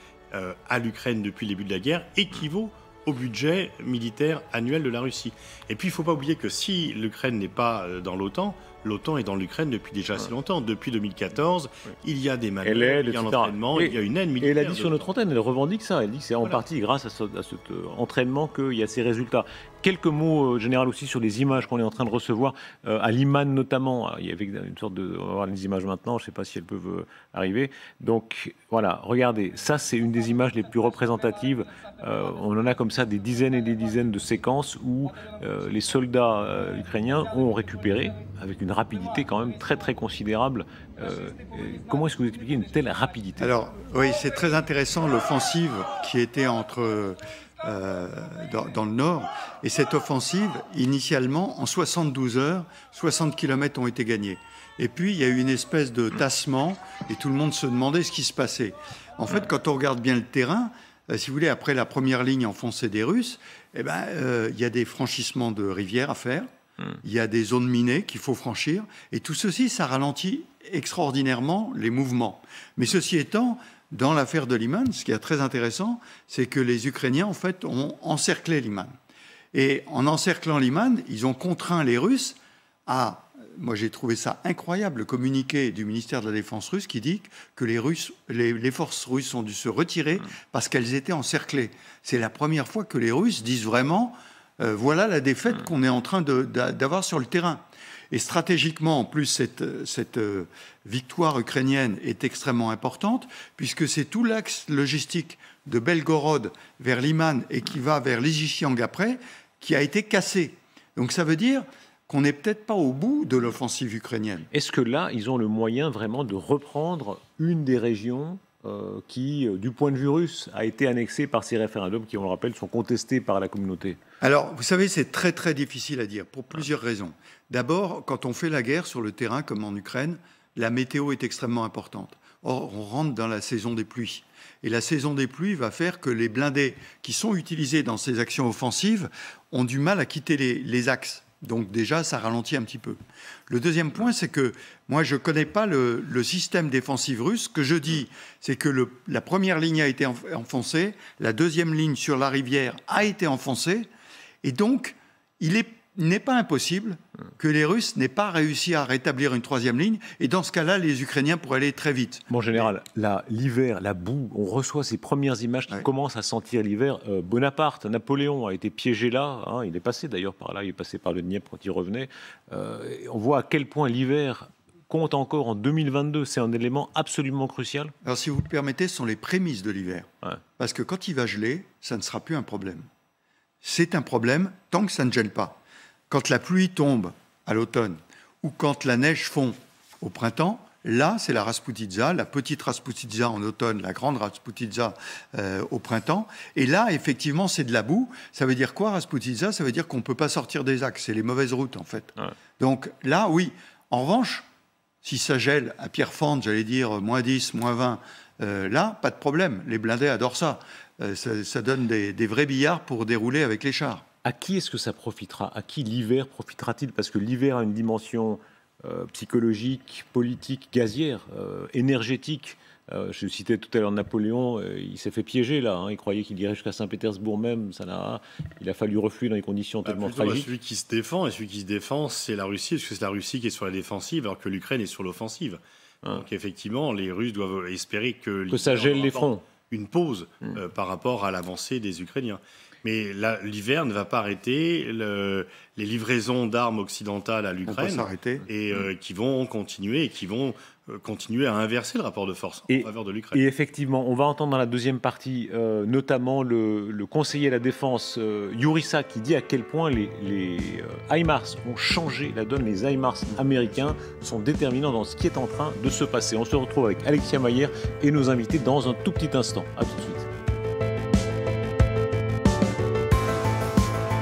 à l'Ukraine depuis le début de la guerre équivaut au budget militaire annuel de la Russie. Et puis, il ne faut pas oublier que si l'Ukraine n'est pas dans l'OTAN, l'OTAN est dans l'Ukraine depuis déjà assez longtemps. Depuis 2014, il y a des manœuvres, il y a un entraînement, il y a une aide militaire. Et elle a dit sur notre antenne, elle revendique ça. Elle dit que c'est en partie grâce à cet entraînement qu'il y a ces résultats. Quelques mots, Général, aussi sur les images qu'on est en train de recevoir, à Liman notamment. Il y avait une sorte de... On va voir les images maintenant, je ne sais pas si elles peuvent arriver. Donc voilà, regardez, ça c'est une des images les plus représentatives. On en a comme ça des dizaines et des dizaines de séquences où les soldats ukrainiens ont récupéré, avec une rapidité quand même très très considérable. Comment est-ce que vous expliquez une telle rapidité? Alors oui, c'est très intéressant l'offensive qui était entre... dans le nord. Et cette offensive, initialement, en 72 heures, 60 km ont été gagnés. Et puis, il y a eu une espèce de tassement et tout le monde se demandait ce qui se passait. En fait, quand on regarde bien le terrain, si vous voulez, après la première ligne enfoncée des Russes, il y a des franchissements de rivières à faire, il y a des zones minées qu'il faut franchir, et tout ceci, ça ralentit extraordinairement les mouvements. Mais ceci étant, dans l'affaire de Liman, ce qui est très intéressant, c'est que les Ukrainiens, en fait, ont encerclé Liman. Et en encerclant Liman, ils ont contraint les Russes à... Moi, j'ai trouvé ça incroyable, le communiqué du ministère de la Défense russe qui dit que les forces russes ont dû se retirer parce qu'elles étaient encerclées. C'est la première fois que les Russes disent vraiment voilà la défaite qu'on est en train d'avoir sur le terrain. Et stratégiquement, en plus, cette victoire ukrainienne est extrêmement importante, puisque c'est tout l'axe logistique de Belgorod vers Liman et qui va vers Lysychansk après, qui a été cassé. Donc ça veut dire qu'on n'est peut-être pas au bout de l'offensive ukrainienne. Est-ce que là, ils ont le moyen vraiment de reprendre une des régions qui, du point de vue russe, a été annexée par ces référendums qui, on le rappelle, sont contestés par la communauté? Alors, vous savez, c'est très très difficile à dire, pour plusieurs raisons. D'abord, quand on fait la guerre sur le terrain, comme en Ukraine, la météo est extrêmement importante. Or, on rentre dans la saison des pluies. Et la saison des pluies va faire que les blindés qui sont utilisés dans ces actions offensives ont du mal à quitter les axes. Donc déjà, ça ralentit un petit peu. Le deuxième point, c'est que moi, je ne connais pas le système défensif russe. Ce que je dis, c'est que la première ligne a été enfoncée, la deuxième ligne sur la rivière a été enfoncée, et donc, il n'est pas impossible que les Russes n'aient pas réussi à rétablir une troisième ligne, et dans ce cas-là, les Ukrainiens pourraient aller très vite. Bon, général, l'hiver, la boue, on reçoit ces premières images qui commencent à sentir l'hiver. Bonaparte, Napoléon a été piégé là, hein, il est passé d'ailleurs par là, il est passé par le Dniepr quand il revenait. On voit à quel point l'hiver compte encore en 2022, c'est un élément absolument crucial. Alors si vous le permettez, ce sont les prémices de l'hiver. Ouais. Parce que quand il va geler, ça ne sera plus un problème. C'est un problème tant que ça ne gèle pas. Quand la pluie tombe à l'automne ou quand la neige fond au printemps, là, c'est la Rasputitsa, la petite Rasputitsa en automne, la grande Rasputitsa au printemps. Et là, effectivement, c'est de la boue. Ça veut dire quoi, Rasputitsa? Ça veut dire qu'on ne peut pas sortir des axes. C'est les mauvaises routes, en fait. Ouais. Donc là, oui. En revanche, si ça gèle à Pierrefonte, j'allais dire moins 10, moins 20, là, pas de problème. Les blindés adorent ça. Ça donne des vrais billards pour dérouler avec les chars. À qui est-ce que ça profitera? À qui l'hiver profitera-t-il? Parce que l'hiver a une dimension psychologique, politique, gazière, énergétique. Je citais tout à l'heure Napoléon, il s'est fait piéger là. Hein, il croyait qu'il irait jusqu'à Saint-Pétersbourg même. Il a fallu refuir dans des conditions tellement tragiques. Celui qui se défend, et celui qui se défend, c'est la Russie, parce que c'est la Russie qui est sur la défensive, alors que l'Ukraine est sur l'offensive. Donc effectivement, les Russes doivent espérer que ça gèle les fronts. Une pause par rapport à l'avancée des Ukrainiens. Mais l'hiver ne va pas arrêter les livraisons d'armes occidentales à l'Ukraine et qui vont continuer et qui vont continuer à inverser le rapport de force en faveur de l'Ukraine. Et effectivement, on va entendre dans la deuxième partie notamment le conseiller à la défense Yourissa qui dit à quel point les HIMARS ont changé la donne. Les HIMARS américains sont déterminants dans ce qui est en train de se passer. On se retrouve avec Alexia Maillère et nos invités dans un tout petit instant. À tout de suite.